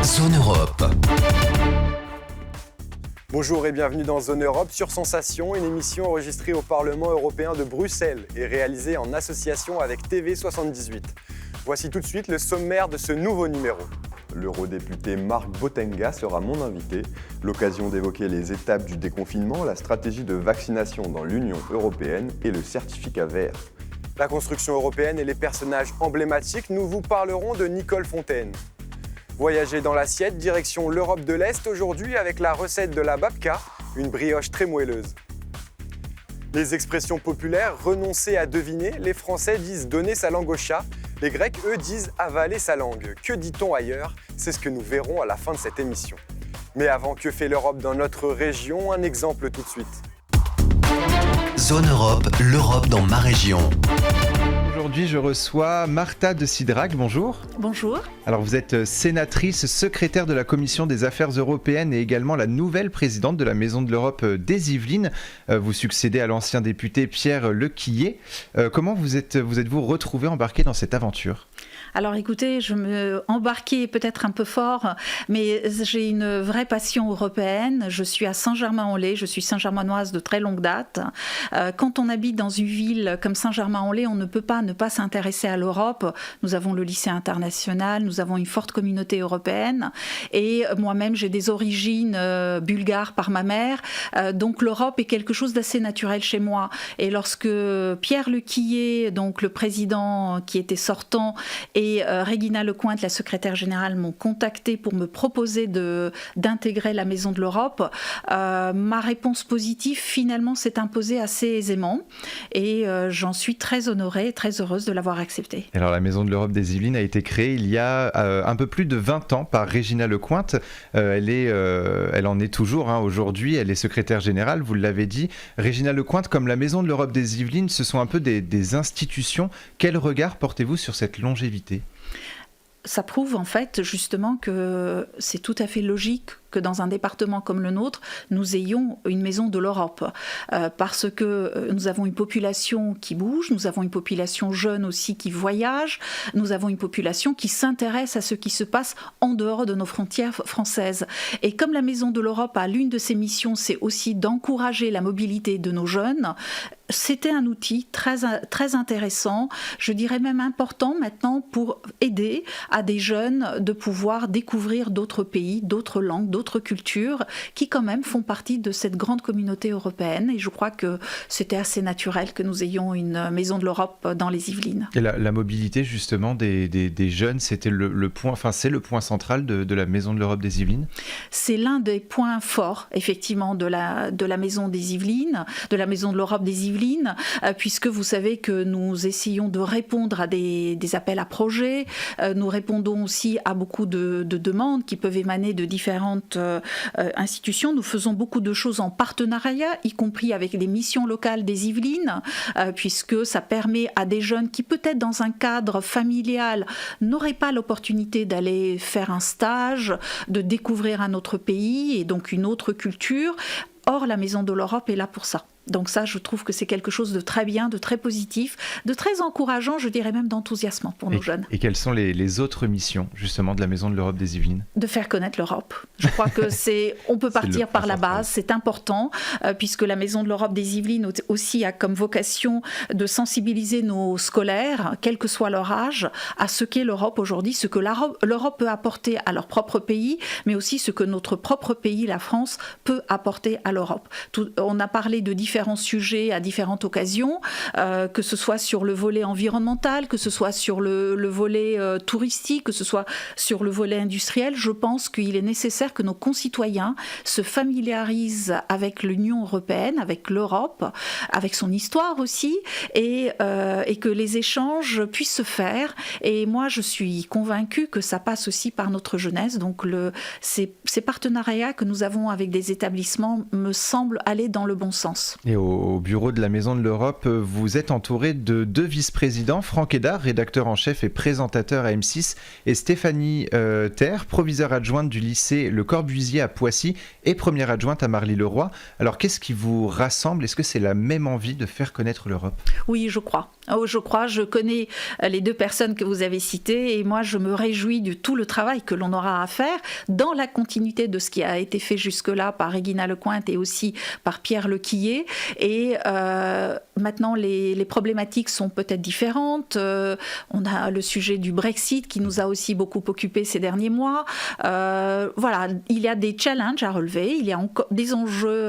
Zone Europe. Bonjour et bienvenue dans Zone Europe sur Sensation, une émission enregistrée au Parlement européen de Bruxelles et réalisée en association avec TV78. Voici tout de suite le sommaire de ce nouveau numéro. L'eurodéputé Marc Botenga sera mon invité, l'occasion d'évoquer les étapes du déconfinement, la stratégie de vaccination dans l'Union européenne et le certificat vert. La construction européenne et les personnages emblématiques, nous vous parlerons de Nicole Fontaine. Voyager dans l'assiette, direction l'Europe de l'Est aujourd'hui avec la recette de la babka, une brioche très moelleuse. Les expressions populaires, renoncer à deviner, les Français disent donner sa langue au chat, les Grecs, eux, disent avaler sa langue. Que dit-on ailleurs? C'est ce que nous verrons à la fin de cette émission. Mais avant, que fait l'Europe dans notre région? Un exemple tout de suite. Zone Europe, l'Europe dans ma région. Aujourd'hui, je reçois Marta de Cidrac. Bonjour. Bonjour. Alors, vous êtes sénatrice, secrétaire de la Commission des Affaires européennes et également la nouvelle présidente de la Maison de l'Europe des Yvelines. Vous succédez à l'ancien député Pierre Lequillet. Comment vous êtes-vous retrouvé embarqué dans cette aventure ? Alors écoutez, je me embarquais peut-être un peu fort, mais j'ai une vraie passion européenne. Je suis à Saint-Germain-en-Laye, je suis Saint-Germainoise de très longue date. Quand on habite dans une ville comme Saint-Germain-en-Laye, on ne peut pas ne pas s'intéresser à l'Europe. Nous avons le lycée international, nous avons une forte communauté européenne et moi-même j'ai des origines bulgares par ma mère. Donc l'Europe est quelque chose d'assez naturel chez moi. Et lorsque Pierre Lequillet, donc le président qui était sortant, et Régina Lecointe, la secrétaire générale, m'ont contacté pour me proposer d'intégrer la Maison de l'Europe. Ma réponse positive, finalement, s'est imposée assez aisément et j'en suis très honorée et très heureuse de l'avoir acceptée. Alors, la Maison de l'Europe des Yvelines a été créée il y a un peu plus de 20 ans par Régina Lecointe. Elle en est toujours aujourd'hui, elle est secrétaire générale, vous l'avez dit. Régina Lecointe, comme la Maison de l'Europe des Yvelines, ce sont un peu des institutions. Quel regard portez-vous sur cette longévité ? Ça prouve en fait justement que c'est tout à fait logique que dans un département comme le nôtre, nous ayons une maison de l'Europe. Parce que nous avons une population qui bouge, nous avons une population jeune aussi qui voyage, nous avons une population qui s'intéresse à ce qui se passe en dehors de nos frontières françaises. Et comme la Maison de l'Europe a l'une de ses missions, c'est aussi d'encourager la mobilité de nos jeunes, c'était un outil très intéressant, je dirais même important maintenant pour aider à des jeunes de pouvoir découvrir d'autres pays, d'autres langues, d'autres cultures qui quand même font partie de cette grande communauté européenne. Et je crois que c'était assez naturel que nous ayons une Maison de l'Europe dans les Yvelines. Et la mobilité justement des jeunes, c'était le point, c'est le point central de la Maison de l'Europe des Yvelines. C'est l'un des points forts effectivement de la Maison des Yvelines, de la Maison de l'Europe des Yvelines, puisque vous savez que nous essayons de répondre à des appels à projets. Nous répondons aussi à beaucoup de demandes qui peuvent émaner de différentes institutions. Nous faisons beaucoup de choses en partenariat, y compris avec les missions locales des Yvelines, puisque ça permet à des jeunes qui peut-être dans un cadre familial n'auraient pas l'opportunité d'aller faire un stage, de découvrir un autre pays et donc une autre culture. Or, la Maison de l'Europe est là pour ça. Donc ça, je trouve que c'est quelque chose de très bien, de très positif, de très encourageant, je dirais même d'enthousiasmant pour nos jeunes. Et quelles sont les autres missions, justement, de la Maison de l'Europe des Yvelines ? De faire connaître l'Europe. Je crois que on peut partir par la base, c'est important, puisque la Maison de l'Europe des Yvelines aussi a comme vocation de sensibiliser nos scolaires, quel que soit leur âge, à ce qu'est l'Europe aujourd'hui, ce que l'Europe peut apporter à leur propre pays, mais aussi ce que notre propre pays, la France, peut apporter à l'Europe. On a parlé de différents sujets à différentes occasions, que ce soit sur le volet environnemental, que ce soit sur le volet touristique, que ce soit sur le volet industriel. Je pense qu'il est nécessaire que nos concitoyens se familiarisent avec l'Union européenne, avec l'Europe, avec son histoire aussi, et que les échanges puissent se faire. Et moi, je suis convaincue que ça passe aussi par notre jeunesse. Donc ces partenariats que nous avons avec des établissements me semblent aller dans le bon sens. Et au bureau de la Maison de l'Europe, vous êtes entouré de 2 vice-présidents, Franck Hédard, rédacteur en chef et présentateur à M6, et Stéphanie Terre, proviseure adjointe du lycée Le Corbusier à Poissy et première adjointe à Marly-le-Roi. Alors qu'est-ce qui vous rassemble ? Est-ce que c'est la même envie de faire connaître l'Europe ? Oui, je crois. Je connais les 2 personnes que vous avez citées et moi je me réjouis de tout le travail que l'on aura à faire dans la continuité de ce qui a été fait jusque-là par Régina Lecointre et aussi par Pierre Lequillet. Et maintenant, les problématiques sont peut-être différentes. On a le sujet du Brexit qui nous a aussi beaucoup occupés ces derniers mois. Voilà, il y a des challenges à relever, il y a encore des enjeux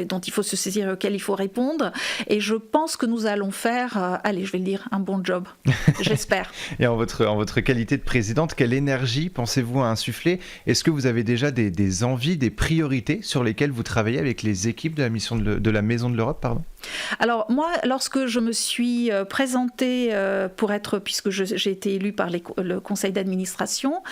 dont il faut se saisir, auxquels il faut répondre. Et je pense que nous allons faire, allez, je vais le dire, un bon job, j'espère. Et en votre qualité de présidente, quelle énergie pensez-vous à insuffler ? Est-ce que vous avez déjà des envies, des priorités sur lesquelles vous travaillez avec les équipes de la Maison de l'Europe, pardon ? Alors moi, lorsque je me suis présentée puisque j'ai été élue par le conseil d'administration,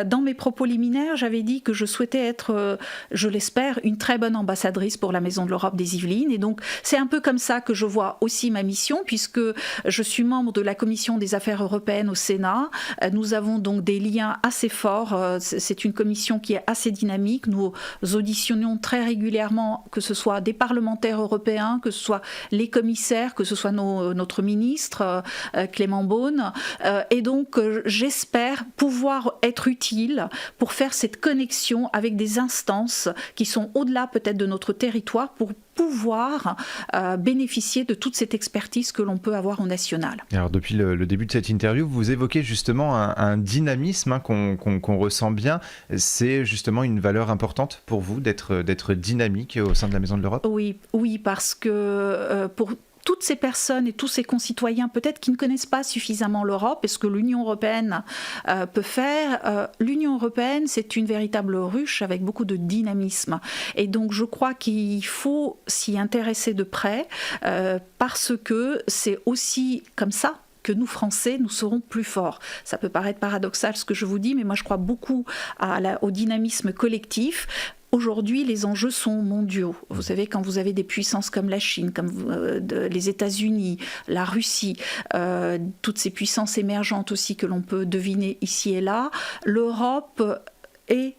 dans mes propos liminaires, j'avais dit que je souhaitais être, je l'espère, une très bonne ambassadrice pour la Maison de l'Europe des Yvelines. Et donc, c'est un peu comme ça que je vois aussi ma mission, puisque je suis membre de la Commission des Affaires européennes au Sénat. Nous avons donc des liens assez forts. C'est une commission qui est assez dynamique. Nous auditionnons très régulièrement, que ce soit des parlementaires européens, que ce soit les commissaires, que ce soit notre ministre Clément Beaune. Et donc, j'espère pouvoir être utile pour faire cette connexion avec des instances qui sont au-delà peut-être de notre territoire pour pouvoir bénéficier de toute cette expertise que l'on peut avoir au national. Alors depuis le début de cette interview, vous évoquez justement un dynamisme qu'on ressent bien. C'est justement une valeur importante pour vous d'être dynamique au sein de la Maison de l'Europe ? Oui, parce que pour toutes ces personnes et tous ces concitoyens peut-être qui ne connaissent pas suffisamment l'Europe et ce que l'Union européenne peut faire. L'Union européenne, c'est une véritable ruche avec beaucoup de dynamisme. Et donc je crois qu'il faut s'y intéresser de près parce que c'est aussi comme ça que nous, Français, nous serons plus forts. Ça peut paraître paradoxal ce que je vous dis, mais moi je crois beaucoup au dynamisme collectif. Aujourd'hui, les enjeux sont mondiaux. Vous savez, quand vous avez des puissances comme la Chine, comme les États-Unis, la Russie, toutes ces puissances émergentes aussi que l'on peut deviner ici et là, l'Europe est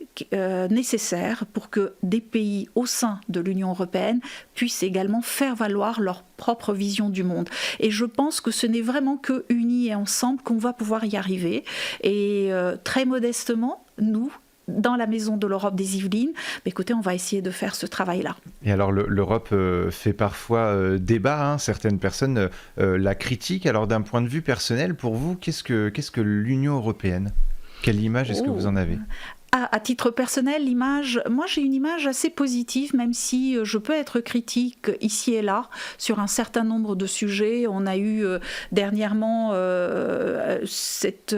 nécessaire pour que des pays au sein de l'Union européenne puissent également faire valoir leur propre vision du monde. Et je pense que ce n'est vraiment que unis et ensemble qu'on va pouvoir y arriver. Et très modestement, nous, dans la Maison de l'Europe des Yvelines, écoutez, on va essayer de faire ce travail-là. Et alors l'Europe fait parfois débat, hein, certaines personnes la critiquent. Alors d'un point de vue personnel, pour vous, qu'est-ce que l'Union européenne ? Quelle image est-ce que vous en avez ? À titre personnel, moi j'ai une image assez positive, même si je peux être critique ici et là sur un certain nombre de sujets. On a eu dernièrement cette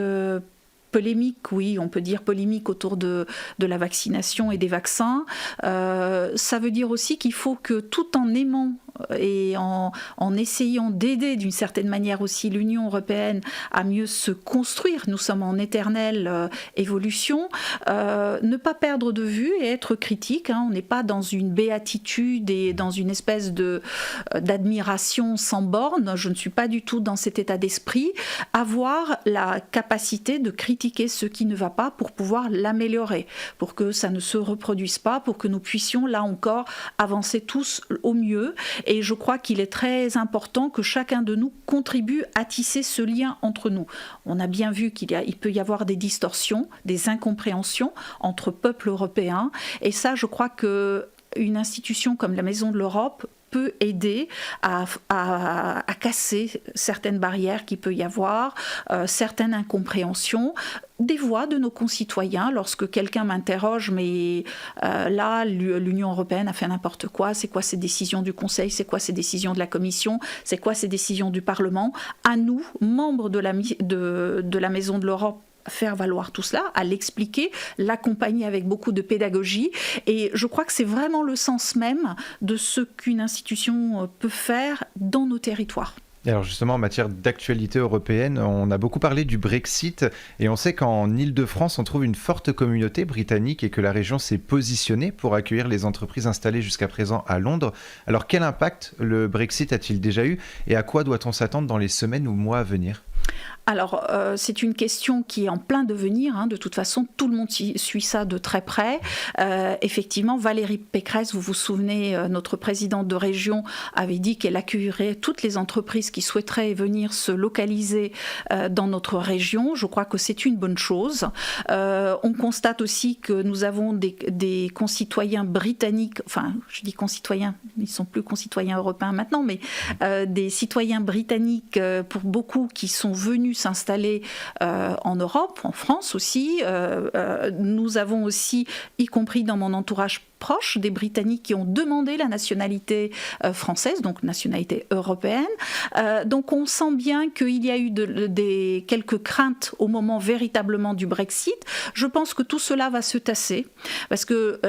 polémique, oui, on peut dire polémique autour de la vaccination et des vaccins. Ça veut dire aussi qu'il faut que tout en aimant et en essayant d'aider d'une certaine manière aussi l'Union européenne à mieux se construire, nous sommes en éternelle évolution, ne pas perdre de vue et être critique, hein. On n'est pas dans une béatitude et dans une espèce d'admiration sans borne, je ne suis pas du tout dans cet état d'esprit, avoir la capacité de critiquer ce qui ne va pas pour pouvoir l'améliorer, pour que ça ne se reproduise pas, pour que nous puissions là encore avancer tous au mieux. Et je crois qu'il est très important que chacun de nous contribue à tisser ce lien entre nous. On a bien vu qu'il peut y avoir des distorsions, des incompréhensions entre peuples européens. Et ça, je crois qu'une institution comme la Maison de l'Europe peut aider à casser certaines barrières qu'il peut y avoir, certaines incompréhensions, des voix de nos concitoyens. Lorsque quelqu'un m'interroge, mais là, l'Union européenne a fait n'importe quoi, c'est quoi ces décisions du Conseil, c'est quoi ces décisions de la Commission, c'est quoi ces décisions du Parlement, à nous, membres de la Maison de l'Europe, faire valoir tout cela, à l'expliquer, l'accompagner avec beaucoup de pédagogie. Et je crois que c'est vraiment le sens même de ce qu'une institution peut faire dans nos territoires. Et alors justement, en matière d'actualité européenne, on a beaucoup parlé du Brexit et on sait qu'en Île-de-France, on trouve une forte communauté britannique et que la région s'est positionnée pour accueillir les entreprises installées jusqu'à présent à Londres. Alors quel impact le Brexit a-t-il déjà eu et à quoi doit-on s'attendre dans les semaines ou mois à venir ? Alors, c'est une question qui est en plein devenir. De toute façon, tout le monde suit ça de très près. Effectivement, Valérie Pécresse, vous vous souvenez, notre présidente de région avait dit qu'elle accueillerait toutes les entreprises qui souhaiteraient venir se localiser dans notre région. Je crois que c'est une bonne chose. On constate aussi que nous avons des concitoyens britanniques, enfin, je dis concitoyens, ils ne sont plus concitoyens européens maintenant, mais des citoyens britanniques, pour beaucoup, qui sont venus s'installer en Europe, en France aussi. Nous avons aussi, y compris dans mon entourage proche, des Britanniques qui ont demandé la nationalité française, donc nationalité européenne. Donc on sent bien qu'il y a eu quelques craintes au moment véritablement du Brexit. Je pense que tout cela va se tasser, parce que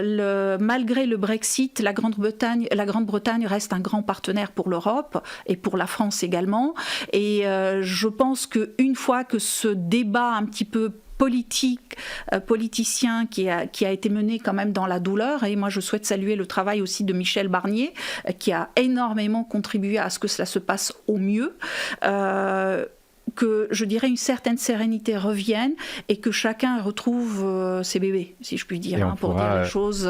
malgré le Brexit, la Grande-Bretagne reste un grand partenaire pour l'Europe et pour la France également. Et je pense qu'une fois que ce débat un petit peu politicien qui a été mené quand même dans la douleur, et moi je souhaite saluer le travail aussi de Michel Barnier qui a énormément contribué à ce que cela se passe au mieux, que je dirais une certaine sérénité revienne et que chacun retrouve ses bébés, si je puis dire, pour dire les choses,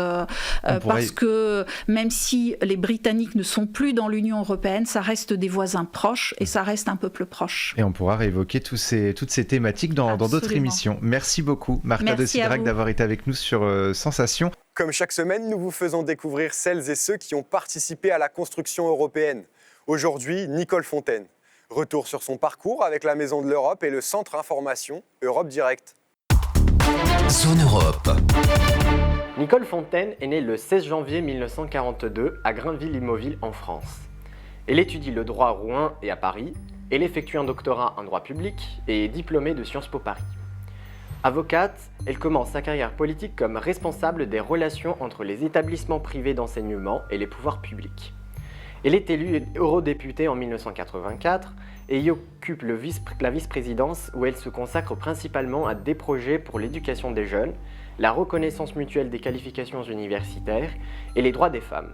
parce que même si les Britanniques ne sont plus dans l'Union européenne, ça reste des voisins proches et ça reste un peuple proche. Et on pourra réévoquer toutes ces thématiques dans d'autres émissions. Merci beaucoup Martha de Cidrac d'avoir été avec nous sur Sensation. Comme chaque semaine, nous vous faisons découvrir celles et ceux qui ont participé à la construction européenne. Aujourd'hui, Nicole Fontaine. Retour sur son parcours avec la Maison de l'Europe et le Centre Information Europe Direct. Zone Europe. Nicole Fontaine est née le 16 janvier 1942 à Grainville-Limoville en France. Elle étudie le droit à Rouen et à Paris. Elle effectue un doctorat en droit public et est diplômée de Sciences Po Paris. Avocate, elle commence sa carrière politique comme responsable des relations entre les établissements privés d'enseignement et les pouvoirs publics. Elle est élue eurodéputée en 1984 et y occupe la vice-présidence où elle se consacre principalement à des projets pour l'éducation des jeunes, la reconnaissance mutuelle des qualifications universitaires et les droits des femmes.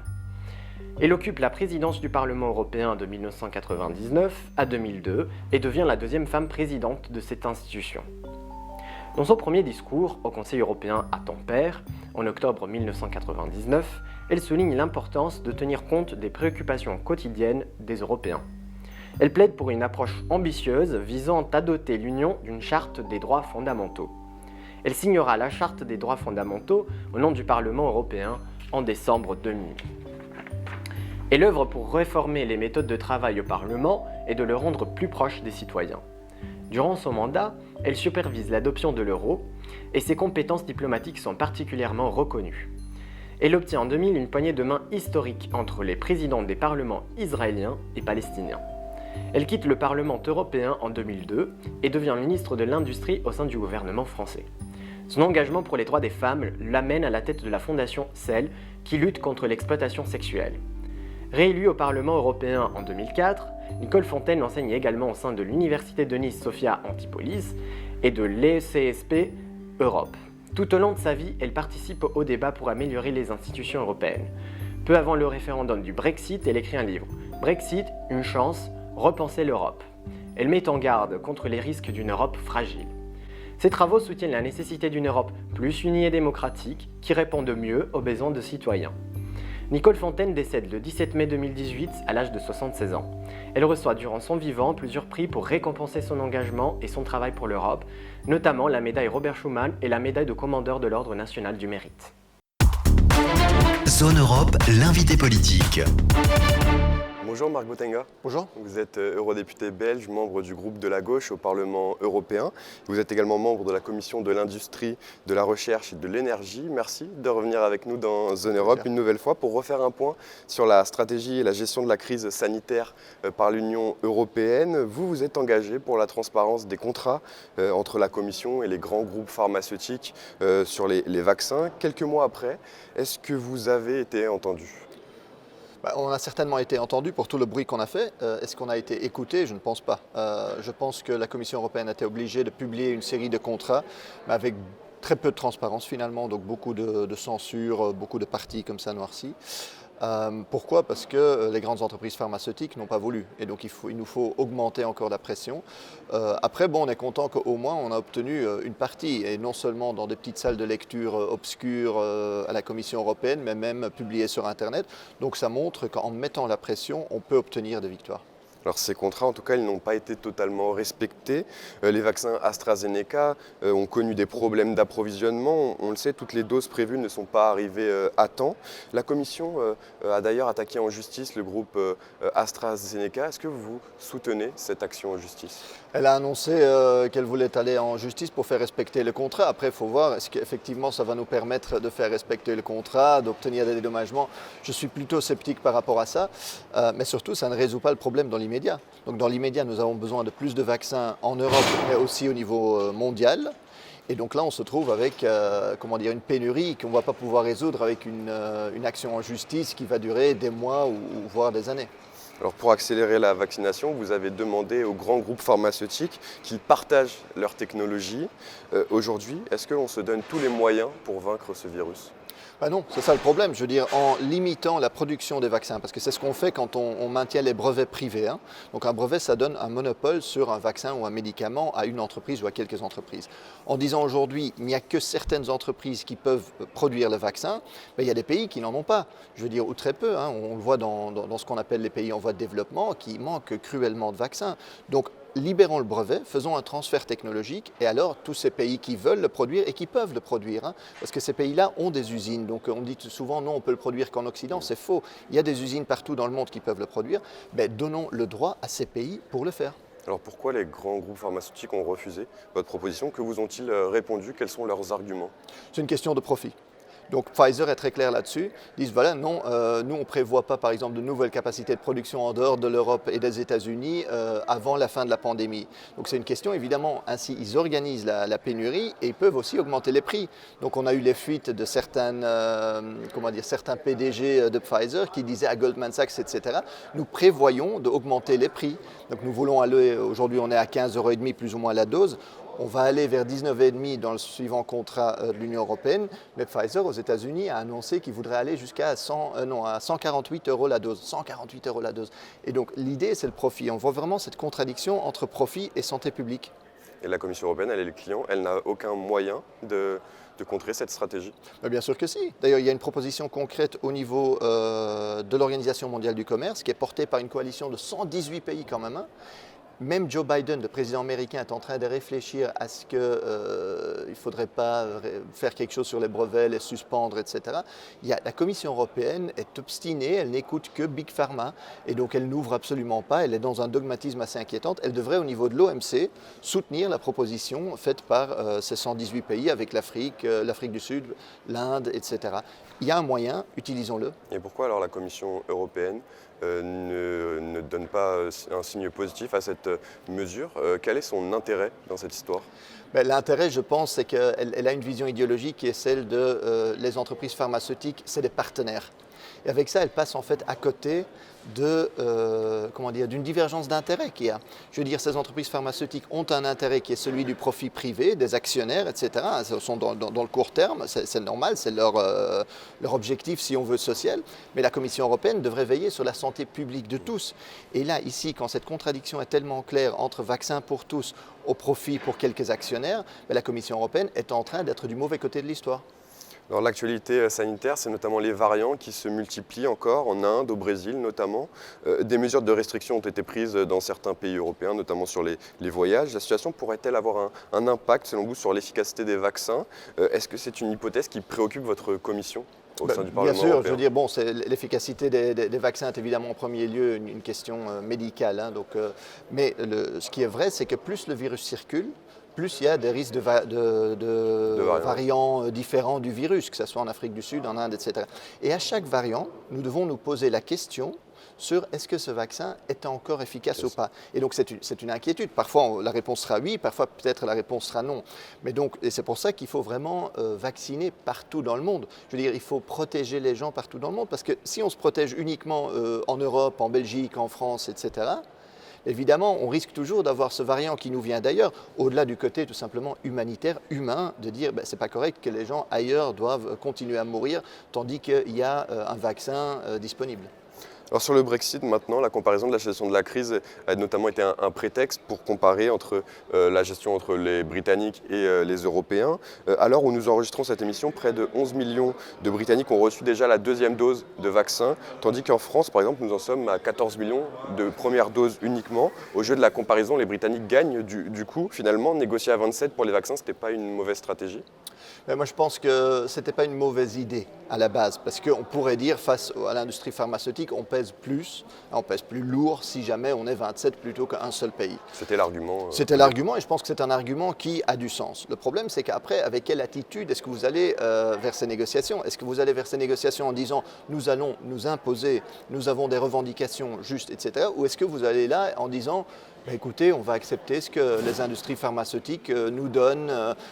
Elle occupe la présidence du Parlement européen de 1999 à 2002 et devient la deuxième femme présidente de cette institution. Dans son premier discours au Conseil européen à Tampere, en octobre 1999, elle souligne l'importance de tenir compte des préoccupations quotidiennes des Européens. Elle plaide pour une approche ambitieuse visant à doter l'Union d'une charte des droits fondamentaux. Elle signera la charte des droits fondamentaux au nom du Parlement européen en décembre 2000. Elle œuvre pour réformer les méthodes de travail au Parlement et de le rendre plus proche des citoyens. Durant son mandat, elle supervise l'adoption de l'euro et ses compétences diplomatiques sont particulièrement reconnues. Elle obtient en 2000 une poignée de main historique entre les présidents des parlements israéliens et palestiniens. Elle quitte le Parlement européen en 2002 et devient ministre de l'Industrie au sein du gouvernement français. Son engagement pour les droits des femmes l'amène à la tête de la fondation CEL qui lutte contre l'exploitation sexuelle. Réélue au Parlement européen en 2004, Nicole Fontaine enseigne également au sein de l'Université de Nice Sophia Antipolis et de l'ECSP Europe. Tout au long de sa vie, elle participe au débat pour améliorer les institutions européennes. Peu avant le référendum du Brexit, elle écrit un livre, Brexit, une chance, repenser l'Europe. Elle met en garde contre les risques d'une Europe fragile. Ses travaux soutiennent la nécessité d'une Europe plus unie et démocratique qui réponde mieux aux besoins de citoyens. Nicole Fontaine décède le 17 mai 2018 à l'âge de 76 ans. Elle reçoit durant son vivant plusieurs prix pour récompenser son engagement et son travail pour l'Europe, notamment la médaille Robert Schuman et la médaille de commandeur de l'Ordre national du mérite. Zone Europe, l'invité politique. Bonjour Marc Botenga. Bonjour. Vous êtes eurodéputé belge, membre du groupe de la gauche au Parlement européen. Vous êtes également membre de la commission de l'industrie, de la recherche et de l'énergie. Merci de revenir avec nous dans Zone Europe une nouvelle fois pour refaire un point sur la stratégie et la gestion de la crise sanitaire par l'Union européenne. Vous êtes engagé pour la transparence des contrats entre la Commission et les grands groupes pharmaceutiques sur les vaccins. Quelques mois après, est-ce que vous avez été entendu ? On a certainement été entendu pour tout le bruit qu'on a fait. Est-ce qu'on a été écouté? Je ne pense pas. Je pense que la Commission européenne a été obligée de publier une série de contrats, mais avec très peu de transparence finalement, donc beaucoup de censure, beaucoup de parties comme ça noircies. Pourquoi? Parce que les grandes entreprises pharmaceutiques n'ont pas voulu et donc il nous faut augmenter encore la pression. Après, on est content qu'au moins on a obtenu une partie et non seulement dans des petites salles de lecture obscures à la Commission européenne, mais même publiées sur Internet. Donc ça montre qu'en mettant la pression, on peut obtenir des victoires. Alors ces contrats, en tout cas, ils n'ont pas été totalement respectés. Les vaccins AstraZeneca ont connu des problèmes d'approvisionnement. On le sait, toutes les doses prévues ne sont pas arrivées à temps. La Commission a d'ailleurs attaqué en justice le groupe AstraZeneca. Est-ce que vous soutenez cette action en justice? Elle a annoncé qu'elle voulait aller en justice pour faire respecter le contrat. Après, il faut voir, est-ce qu'effectivement ça va nous permettre de faire respecter le contrat, d'obtenir des dédommagements? Je suis plutôt sceptique par rapport à ça, mais surtout, ça ne résout pas le problème dans l'immédiat. Donc dans l'immédiat, nous avons besoin de plus de vaccins en Europe, mais aussi au niveau mondial. Et donc là, on se trouve avec une pénurie qu'on ne va pas pouvoir résoudre avec une action en justice qui va durer des mois ou voire des années. Alors pour accélérer la vaccination, vous avez demandé aux grands groupes pharmaceutiques qu'ils partagent leur technologie. Aujourd'hui, est-ce qu'on se donne tous les moyens pour vaincre ce virus? Non, c'est ça le problème, je veux dire, en limitant la production des vaccins, parce que c'est ce qu'on fait quand on maintient les brevets privés. Donc un brevet, ça donne un monopole sur un vaccin ou un médicament à une entreprise ou à quelques entreprises. En disant aujourd'hui, il n'y a que certaines entreprises qui peuvent produire le vaccin, il y a des pays qui n'en ont pas, je veux dire, ou très peu. On le voit dans ce qu'on appelle les pays en voie de développement, qui manquent cruellement de vaccins. Donc, libérons le brevet, faisons un transfert technologique et alors tous ces pays qui veulent le produire et qui peuvent le produire, parce que ces pays-là ont des usines. Donc on dit souvent non, on peut le produire qu'en Occident, c'est faux. Il y a des usines partout dans le monde qui peuvent le produire. Donnons le droit à ces pays pour le faire. Alors pourquoi les grands groupes pharmaceutiques ont refusé votre proposition? Que vous ont-ils répondu? Quels sont leurs arguments? C'est une question de profit. Donc Pfizer est très clair là-dessus. Ils disent voilà, non, nous on ne prévoit pas par exemple de nouvelles capacités de production en dehors de l'Europe et des États-Unis avant la fin de la pandémie. Donc c'est une question évidemment, ainsi ils organisent la pénurie et ils peuvent aussi augmenter les prix. Donc on a eu les fuites de certains PDG de Pfizer qui disaient à Goldman Sachs, etc. Nous prévoyons d'augmenter les prix. Donc nous voulons aller, aujourd'hui on est à 15,50 € plus ou moins la dose. On va aller vers 19,5 € dans le suivant contrat de l'Union européenne, mais Pfizer aux États-Unis a annoncé qu'il voudrait aller jusqu'à 148 € la dose. 148 € la dose. Et donc l'idée, c'est le profit. On voit vraiment cette contradiction entre profit et santé publique. Et la Commission européenne, elle est le client, elle n'a aucun moyen de contrer cette stratégie? Bien sûr que si. D'ailleurs, il y a une proposition concrète au niveau de l'Organisation mondiale du commerce qui est portée par une coalition de 118 pays quand même. Même Joe Biden, le président américain, est en train de réfléchir à ce qu'il ne faudrait pas faire quelque chose sur les brevets, les suspendre, etc. La Commission européenne est obstinée, elle n'écoute que Big Pharma et donc elle n'ouvre absolument pas, elle est dans un dogmatisme assez inquiétant. Elle devrait au niveau de l'OMC soutenir la proposition faite par ces 118 pays avec l'Afrique du Sud, l'Inde, etc. Il y a un moyen, utilisons-le. Et pourquoi alors la Commission européenne ne donne pas un signe positif à cette mesure? Quel est son intérêt dans cette histoire? L'intérêt, je pense, c'est qu'elle a une vision idéologique qui est celle de les entreprises pharmaceutiques, c'est des partenaires. Et avec ça, elle passe en fait à côté d'une divergence d'intérêts qu'il y a. Je veux dire, ces entreprises pharmaceutiques ont un intérêt qui est celui du profit privé, des actionnaires, etc. Elles sont dans le court terme, c'est normal, c'est leur objectif, si on veut, social. Mais la Commission européenne devrait veiller sur la santé publique de tous. Et là, ici, quand cette contradiction est tellement claire entre vaccins pour tous au profit pour quelques actionnaires, la Commission européenne est en train d'être du mauvais côté de l'histoire. Dans l'actualité sanitaire, c'est notamment les variants qui se multiplient encore, en Inde, au Brésil notamment. Des mesures de restriction ont été prises dans certains pays européens, notamment sur les voyages. La situation pourrait-elle avoir un impact, selon vous, sur l'efficacité des vaccins? Est-ce que c'est une hypothèse qui préoccupe votre commission au sein du Parlement européen? Bien sûr, je veux dire, l'efficacité des vaccins est évidemment en premier lieu une question médicale. Mais ce qui est vrai, c'est que plus le virus circule, plus il y a des risques de variants différents du virus, que ce soit en Afrique du Sud, en Inde, etc. Et à chaque variant, nous devons nous poser la question sur est-ce que ce vaccin est encore efficace ou pas. Et donc c'est une inquiétude. Parfois la réponse sera oui, parfois peut-être la réponse sera non. Mais donc, et c'est pour ça qu'il faut vraiment vacciner partout dans le monde. Je veux dire, il faut protéger les gens partout dans le monde, parce que si on se protège uniquement en Europe, en Belgique, en France, etc., évidemment, on risque toujours d'avoir ce variant qui nous vient d'ailleurs, au-delà du côté tout simplement humanitaire, humain, de dire c'est pas correct que les gens ailleurs doivent continuer à mourir tandis qu'il y a un vaccin disponible. Alors sur le Brexit maintenant, la comparaison de la gestion de la crise a notamment été un prétexte pour comparer entre la gestion entre les Britanniques et les Européens. À l'heure où nous enregistrons cette émission, près de 11 millions de Britanniques ont reçu déjà la deuxième dose de vaccin, tandis qu'en France, par exemple, nous en sommes à 14 millions de premières doses uniquement. Au jeu de la comparaison, les Britanniques gagnent du coup. Finalement, négocier à 27 pour les vaccins, ce n'était pas une mauvaise stratégie? Mais moi, je pense que ce n'était pas une mauvaise idée à la base, parce qu'on pourrait dire, face à l'industrie pharmaceutique, on pèse plus lourd si jamais on est 27 plutôt qu'un seul pays. C'était l'argument. C'était l'argument, et je pense que c'est un argument qui a du sens. Le problème, c'est qu'après, avec quelle attitude est-ce que vous allez vers ces négociations? Est-ce que vous allez vers ces négociations en disant, nous allons nous imposer, nous avons des revendications justes, etc. Ou est-ce que vous allez là en disant, écoutez, on va accepter ce que les industries pharmaceutiques nous donnent,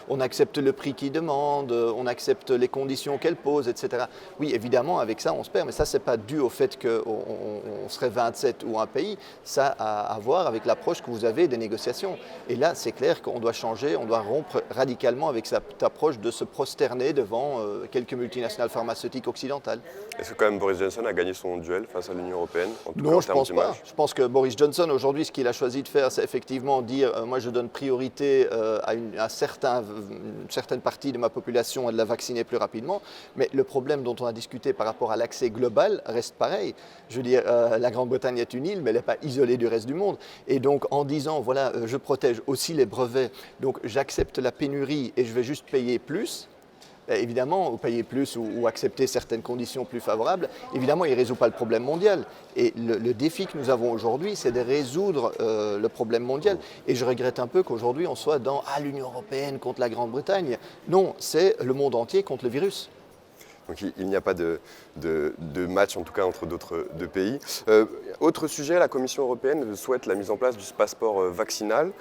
on accepte le prix qu'ils demandent, on accepte les conditions qu'elles posent, etc. Oui, évidemment, avec ça, on se perd, mais ça, ce n'est pas dû au fait qu'on serait 27 ou un pays, ça a à voir avec l'approche que vous avez des négociations. Et là, c'est clair qu'on doit changer, on doit rompre radicalement avec cette approche de se prosterner devant quelques multinationales pharmaceutiques occidentales. Est-ce que quand même Boris Johnson a gagné son duel face à l'Union européenne? Non, je ne pense pas. Je pense que Boris Johnson, aujourd'hui, ce qu'il a choisi de faire, c'est effectivement dire moi je donne priorité à une certaine partie de ma population et de la vacciner plus rapidement. Mais le problème dont on a discuté par rapport à l'accès global reste pareil. Je veux dire, la Grande-Bretagne est une île, mais elle n'est pas isolée du reste du monde. Et donc en disant voilà, je protège aussi les brevets, donc j'accepte la pénurie et je vais juste payer plus. Évidemment, ou payer plus ou accepter certaines conditions plus favorables, évidemment, il ne résout pas le problème mondial. Et le défi que nous avons aujourd'hui, c'est de résoudre le problème mondial. Et je regrette un peu qu'aujourd'hui, on soit dans l'Union européenne contre la Grande-Bretagne. Non, c'est le monde entier contre le virus. Donc il n'y a pas de match, en tout cas, entre d'autres deux pays. Autre sujet, la Commission européenne souhaite la mise en place du passeport vaccinal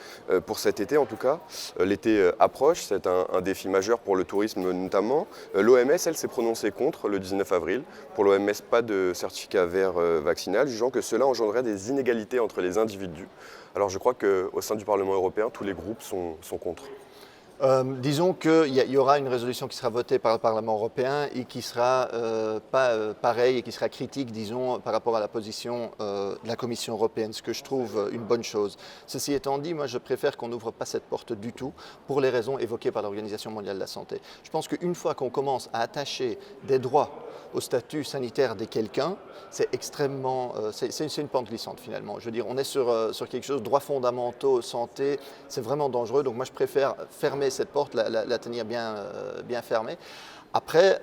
pour cet été, en tout cas. L'été approche, c'est un défi majeur pour le tourisme notamment. L'OMS, elle, s'est prononcée contre le 19 avril. Pour l'OMS, pas de certificat vert vaccinal, jugeant que cela engendrerait des inégalités entre les individus. Alors je crois qu'au sein du Parlement européen, tous les groupes sont contre. Disons qu'il y aura une résolution qui sera votée par le Parlement européen et qui sera pas pareille et qui sera critique, disons, par rapport à la position de la Commission européenne, ce que je trouve une bonne chose. Ceci étant dit, moi je préfère qu'on n'ouvre pas cette porte du tout pour les raisons évoquées par l'Organisation mondiale de la santé. Je pense qu'une fois qu'on commence à attacher des droits au statut sanitaire de quelqu'un, c'est extrêmement, c'est une pente glissante finalement. Je veux dire, on est sur quelque chose, droits fondamentaux, santé, c'est vraiment dangereux. Donc moi je préfère fermer cette porte, la tenir bien fermée. Après,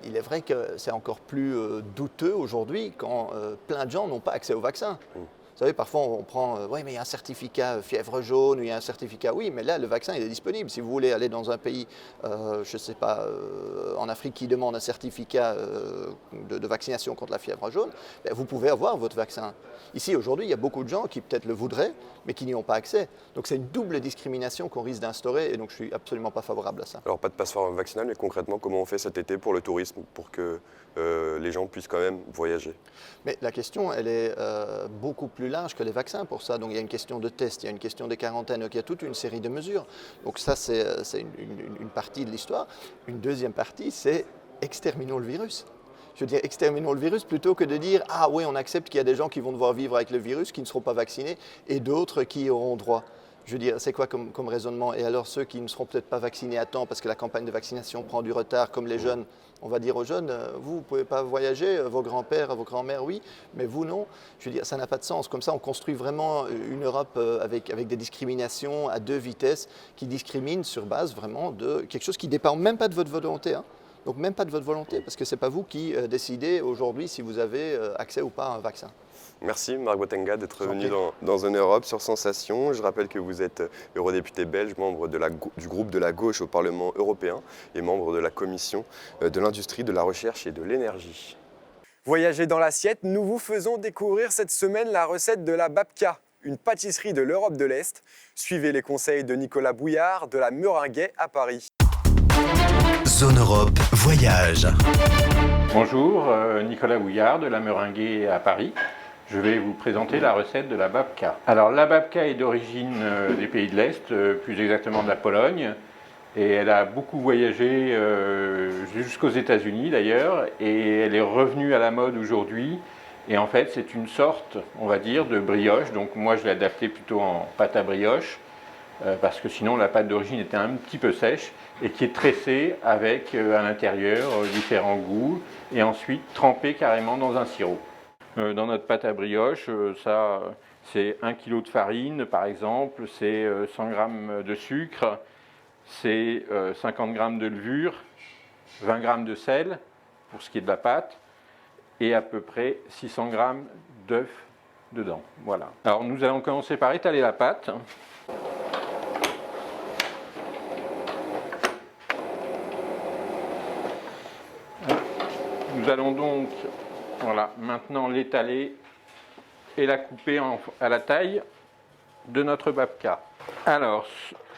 il est vrai que c'est encore plus douteux aujourd'hui quand plein de gens n'ont pas accès au vaccin. Vous savez, parfois on prend, oui, mais il y a un certificat fièvre jaune, ou il y a un certificat, oui, mais là, le vaccin, il est disponible. Si vous voulez aller dans un pays, je ne sais pas, en Afrique, qui demande un certificat de vaccination contre la fièvre jaune, ben, vous pouvez avoir votre vaccin. Ici, aujourd'hui, il y a beaucoup de gens qui peut-être le voudraient, mais qui n'y ont pas accès. Donc c'est une double discrimination qu'on risque d'instaurer, et donc je ne suis absolument pas favorable à ça. Alors pas de passeport vaccinal, mais concrètement, comment on fait cet été pour le tourisme, pour que les gens puissent quand même voyager? Mais la question, elle est beaucoup plus large que les vaccins pour ça. Donc il y a une question de test, il y a une question de quarantaine, donc il y a toute une série de mesures. Donc ça, c'est une partie de l'histoire. Une deuxième partie, c'est exterminons le virus. Je veux dire, exterminons le virus plutôt que de dire « Ah oui, on accepte qu'il y a des gens qui vont devoir vivre avec le virus, qui ne seront pas vaccinés, et d'autres qui auront droit ». Je veux dire, c'est quoi comme raisonnement? Et alors ceux qui ne seront peut-être pas vaccinés à temps parce que la campagne de vaccination prend du retard, comme les jeunes, on va dire aux jeunes, vous ne pouvez pas voyager, vos grands-pères, vos grands-mères, oui, mais vous non. Je veux dire, ça n'a pas de sens. Comme ça, on construit vraiment une Europe avec des discriminations à deux vitesses qui discriminent sur base vraiment de quelque chose qui ne dépend même pas de votre volonté. Hein. Donc même pas de votre volonté, parce que ce n'est pas vous qui décidez aujourd'hui si vous avez accès ou pas à un vaccin. Merci Marc Boitenga d'être venu dans Zone Europe sur Sensation. Je rappelle que vous êtes eurodéputé belge, membre du groupe de la gauche au Parlement européen et membre de la Commission de l'industrie, de la recherche et de l'énergie. Voyager dans l'assiette, nous vous faisons découvrir cette semaine la recette de la babka, une pâtisserie de l'Europe de l'Est. Suivez les conseils de Nicolas Bouillard de la Meringuée à Paris. Zone Europe Voyage. Bonjour, Nicolas Bouillard de la Meringuée à Paris. Je vais vous présenter la recette de la babka. Alors la babka est d'origine des pays de l'Est, plus exactement de la Pologne. Et elle a beaucoup voyagé jusqu'aux États-Unis d'ailleurs, et elle est revenue à la mode aujourd'hui. Et en fait, c'est une sorte, on va dire, de brioche. Donc moi, je l'ai adaptée plutôt en pâte à brioche, parce que sinon la pâte d'origine était un petit peu sèche, et qui est tressée avec à l'intérieur différents goûts, et ensuite trempée carrément dans un sirop. Dans notre pâte à brioche, ça, c'est 1 kg de farine par exemple, c'est 100 g de sucre, c'est 50 g de levure, 20 g de sel pour ce qui est de la pâte et à peu près 600 g d'œufs dedans. Voilà. Alors nous allons commencer par étaler la pâte. Nous allons donc maintenant l'étaler et la couper à la taille de notre babka. Alors,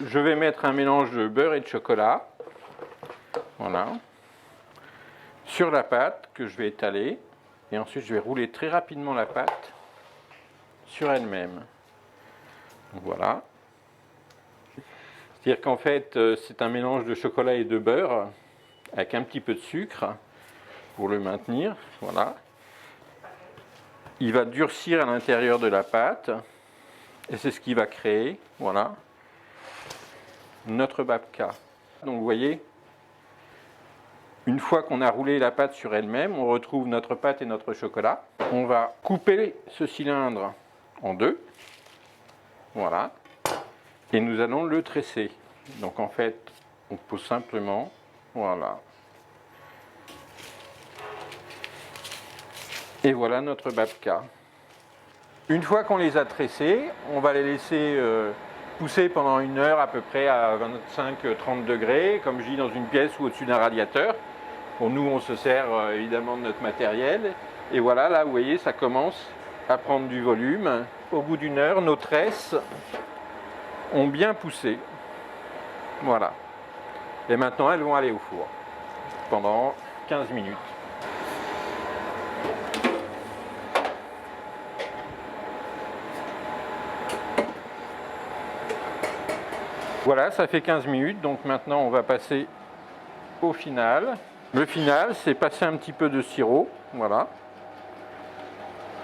je vais mettre un mélange de beurre et de chocolat, sur la pâte que je vais étaler, et ensuite je vais rouler très rapidement la pâte sur elle-même. Voilà. C'est-à-dire qu'en fait, c'est un mélange de chocolat et de beurre, avec un petit peu de sucre, pour le maintenir, voilà. Il va durcir à l'intérieur de la pâte, et c'est ce qui va créer, notre babka. Donc vous voyez, une fois qu'on a roulé la pâte sur elle-même, on retrouve notre pâte et notre chocolat. On va couper ce cylindre en deux, et nous allons le tresser. Donc en fait, on pose simplement, et voilà notre babka. Une fois qu'on les a tressés, on va les laisser pousser pendant 1 heure à peu près à 25-30 degrés, comme je dis, dans une pièce ou au-dessus d'un radiateur. Pour nous, on se sert évidemment de notre matériel. Et voilà, là, vous voyez, ça commence à prendre du volume. Au bout d'1 heure, nos tresses ont bien poussé. Voilà. Et maintenant, elles vont aller au four pendant 15 minutes. Voilà, ça fait 15 minutes, donc maintenant on va passer au final. Le final, c'est passer un petit peu de sirop,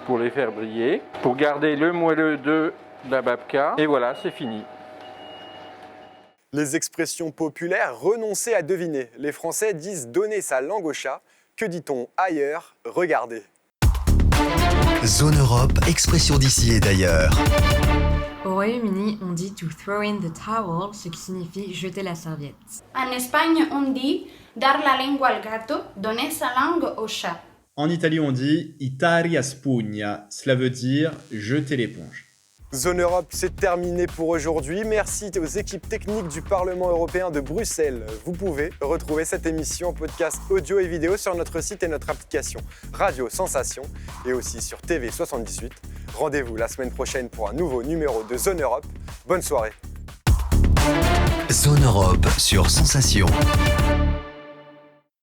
pour les faire briller, pour garder le moelleux de la babka, et voilà, c'est fini. Les expressions populaires, renoncer à deviner. Les Français disent donner sa langue au chat. Que dit-on ailleurs? Regardez. Zone Europe, expression d'ici et d'ailleurs. Au Royaume-Uni, on dit to throw in the towel, ce qui signifie jeter la serviette. En Espagne, on dit dar la lengua al gato, donner sa langue au chat. En Italie, on dit itari a spugna, cela veut dire jeter l'éponge. Zone Europe, c'est terminé pour aujourd'hui. Merci aux équipes techniques du Parlement européen de Bruxelles. Vous pouvez retrouver cette émission en podcast audio et vidéo sur notre site et notre application Radio Sensation et aussi sur TV 78. Rendez-vous la semaine prochaine pour un nouveau numéro de Zone Europe. Bonne soirée. Zone Europe sur Sensation.